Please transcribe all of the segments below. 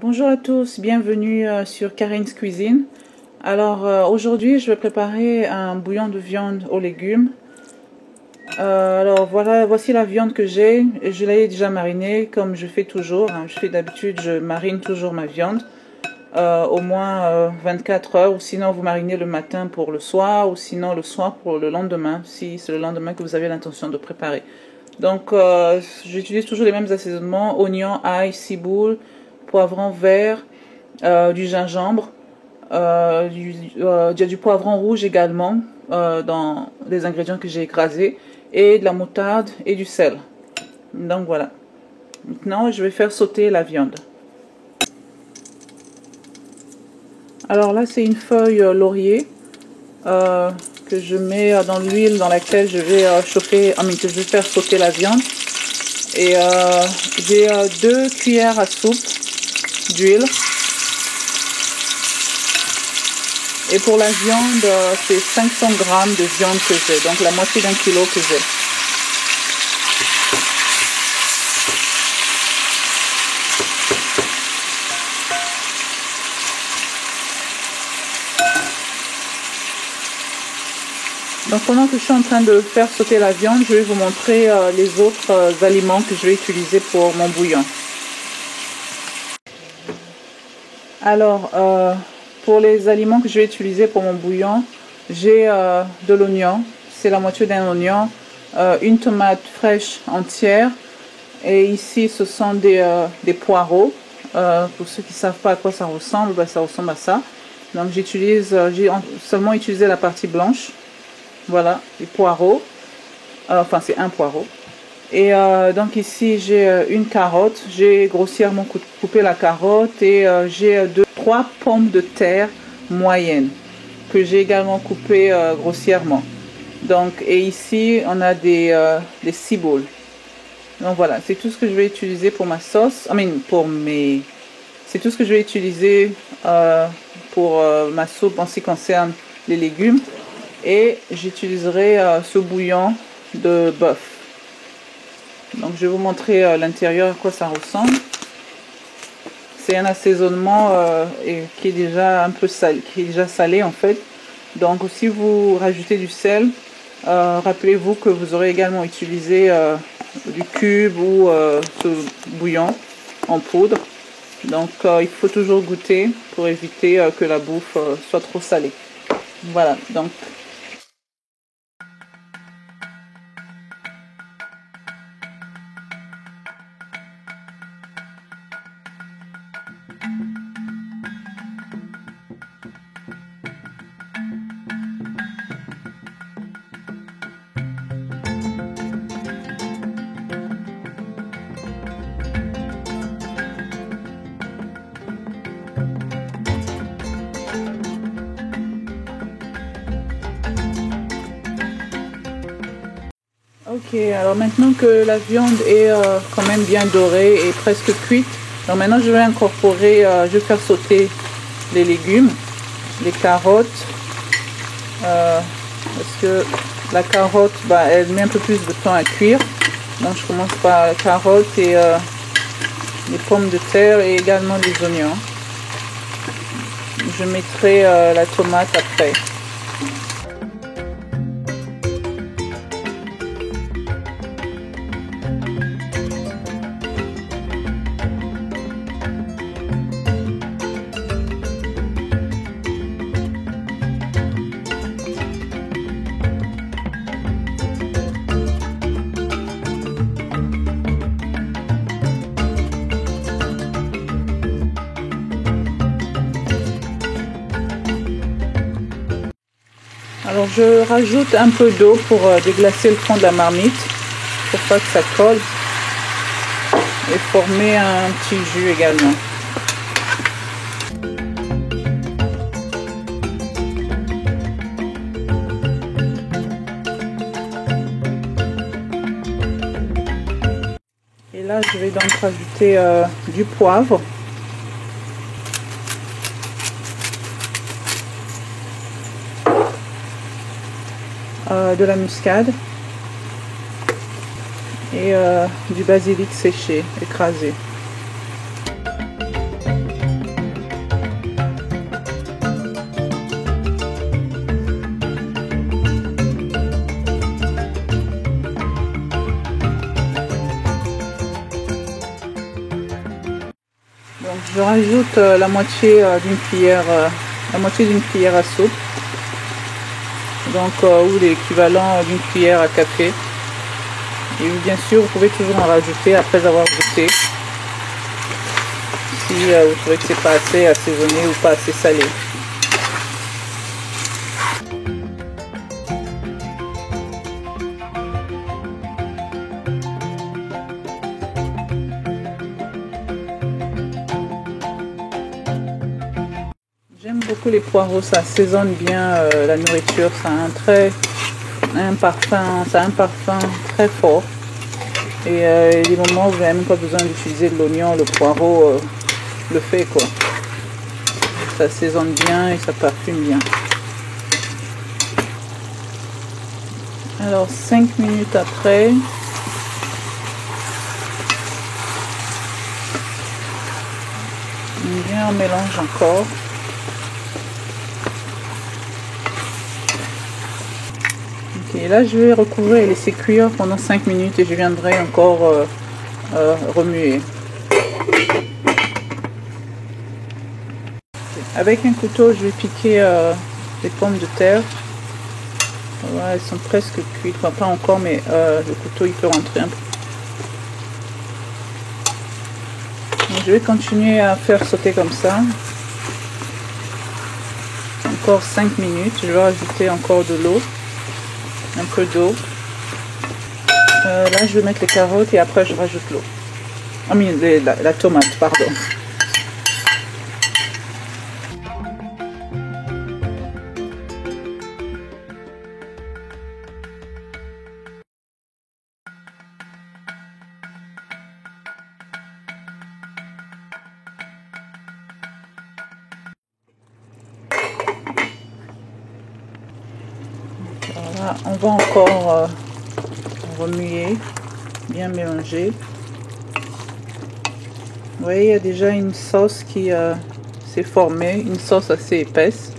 Bonjour à tous, bienvenue sur Karin's Cuisine. Alors aujourd'hui je vais préparer un bouillon de viande aux légumes. Voici la viande que j'ai. Je l'ai déjà marinée comme je fais toujours. Je fais d'habitude, je marine toujours ma viande au moins 24 heures, ou sinon vous marinez le matin pour le soir, ou sinon le soir pour le lendemain, si c'est le lendemain que vous avez l'intention de préparer. Donc j'utilise toujours les mêmes assaisonnements: oignon, ail, ciboule, poivron vert, du gingembre, du poivron rouge également dans les ingrédients que j'ai écrasés, et de la moutarde et du sel. Donc voilà. Maintenant je vais faire sauter la viande. Alors là c'est une feuille laurier que je mets dans l'huile dans laquelle je vais que je vais faire sauter la viande. Et j'ai 2 cuillères à soupe d'huile. Et pour la viande, c'est 500 grammes de viande que j'ai, donc la moitié d'un kilo que j'ai. Donc pendant que je suis en train de faire sauter la viande, je vais vous montrer les autres aliments que je vais utiliser pour mon bouillon. Alors, pour les aliments que je vais utiliser pour mon bouillon, j'ai de l'oignon, c'est la moitié d'un oignon, une tomate fraîche entière, et ici ce sont des poireaux. Pour ceux qui ne savent pas à quoi ça ressemble, ça ressemble à ça. Donc j'ai seulement utilisé la partie blanche. Voilà, les poireaux, enfin c'est un poireau. Et donc ici j'ai une carotte, j'ai grossièrement coupé la carotte, et j'ai 3 pommes de terre moyennes que j'ai également coupées grossièrement. Donc, et ici on a des ciboules. Donc voilà, c'est tout ce que je vais utiliser pour ma sauce. C'est tout ce que je vais utiliser pour ma soupe en ce qui concerne les légumes. Et j'utiliserai ce bouillon de bœuf. Donc je vais vous montrer l'intérieur, à quoi ça ressemble. C'est un assaisonnement qui est déjà un peu salé, qui est déjà salé en fait. Donc si vous rajoutez du sel, rappelez-vous que vous aurez également utilisé du cube ou ce bouillon en poudre. Donc il faut toujours goûter pour éviter que la bouffe soit trop salée. Voilà, donc ok, alors maintenant que la viande est quand même bien dorée et presque cuite, donc maintenant je vais incorporer, je vais faire sauter les légumes, les carottes, parce que la carotte, elle met un peu plus de temps à cuire. Donc je commence par la carotte et les pommes de terre et également les oignons. Je mettrai la tomate après. Alors je rajoute un peu d'eau pour déglacer le fond de la marmite, pour pas que ça colle, et former un petit jus également. Et là je vais donc rajouter du poivre. De la muscade et du basilic séché, écrasé. Donc je rajoute la moitié d'une cuillère à soupe, donc ou l'équivalent d'une cuillère à café. Et bien sûr, vous pouvez toujours en rajouter après avoir goûté, si vous trouvez que c'est pas assez assaisonné ou pas assez salé. J'aime beaucoup les poireaux, ça assaisonne bien la nourriture, ça a un parfum très fort. Et des moments où vous n'avez même pas besoin d'utiliser de l'oignon, le poireau le fait quoi. Ça assaisonne bien et ça parfume bien. Alors 5 minutes après, on mélange encore. Et là je vais recouvrir et laisser cuire pendant 5 minutes et je viendrai encore remuer. Avec un couteau je vais piquer les pommes de terre. Voilà, elles sont presque cuites, enfin pas encore mais le couteau il peut rentrer un peu. Donc, je vais continuer à faire sauter comme ça. Encore 5 minutes, je vais rajouter encore de l'eau. Un peu d'eau. Là je vais mettre les carottes et après je rajoute l'eau. Ah mais la tomate, pardon. Voilà, on va encore remuer, bien mélanger. Vous voyez, il y a déjà une sauce qui s'est formée, une sauce assez épaisse.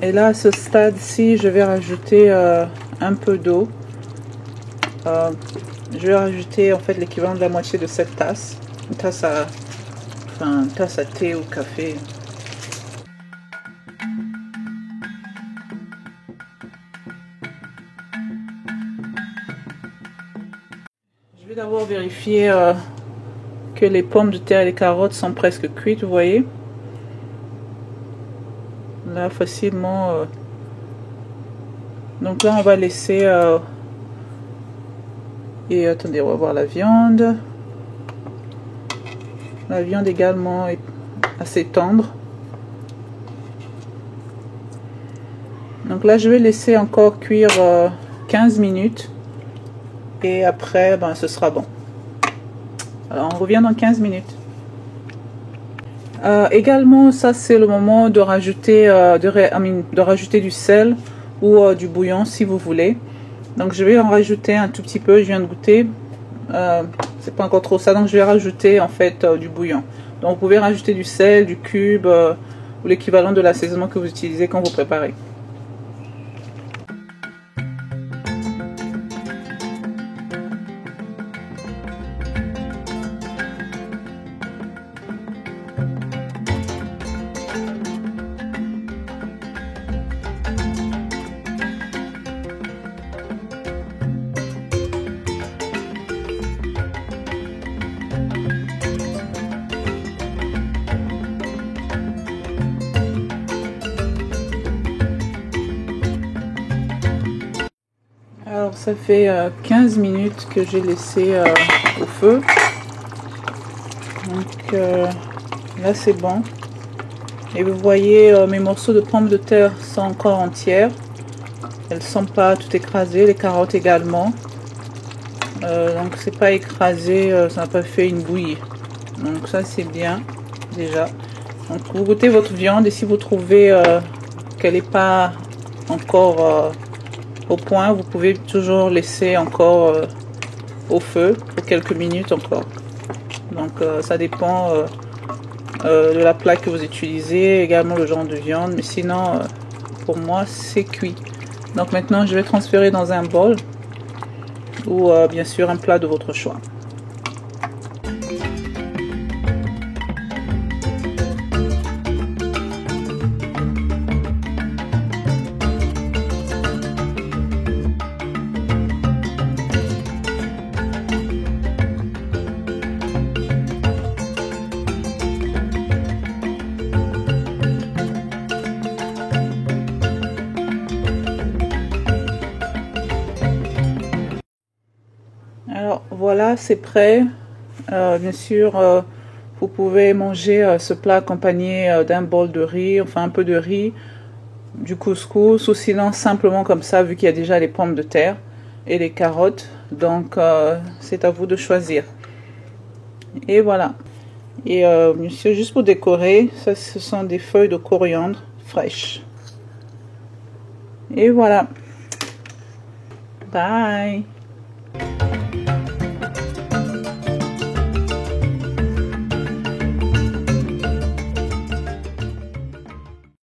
Et là, à ce stade-ci, je vais rajouter un peu d'eau. Je vais rajouter en fait l'équivalent de la moitié de cette tasse. Une tasse à thé ou café. Je vais d'abord vérifier que les pommes de terre et les carottes sont presque cuites, vous voyez. Là, facilement. Donc là, on va laisser... Et attendez, on va voir la viande. La viande également est assez tendre. Donc là, je vais laisser encore cuire 15 minutes. Et après, ben, ce sera bon. Alors, on revient dans 15 minutes. Également, ça c'est le moment de rajouter, de rajouter du sel ou du bouillon si vous voulez. Donc je vais en rajouter un tout petit peu, je viens de goûter. C'est pas encore trop ça, donc je vais rajouter en fait du bouillon. Donc vous pouvez rajouter du sel, du cube ou l'équivalent de l'assaisonnement que vous utilisez quand vous préparez. Alors ça fait 15 minutes que j'ai laissé au feu. Donc là c'est bon. Et vous voyez mes morceaux de pommes de terre sont encore entières. Elles ne sont pas toutes écrasées, les carottes également. Donc c'est pas écrasé, ça n'a pas fait une bouillie. Donc ça c'est bien déjà. Donc vous goûtez votre viande et si vous trouvez qu'elle n'est pas encore au point, vous pouvez toujours laisser encore au feu pour quelques minutes encore. Donc ça dépend de la plaque que vous utilisez, également le genre de viande, mais sinon pour moi c'est cuit. Donc maintenant je vais transférer dans un bol ou bien sûr un plat de votre choix. Alors voilà, c'est prêt. Bien sûr, vous pouvez manger ce plat accompagné d'un bol de riz, enfin un peu de riz, du couscous, ou sinon simplement comme ça, vu qu'il y a déjà les pommes de terre et les carottes. Donc c'est à vous de choisir. Et voilà. Et bien sûr, juste pour décorer, ça ce sont des feuilles de coriandre fraîches. Et voilà. Bye.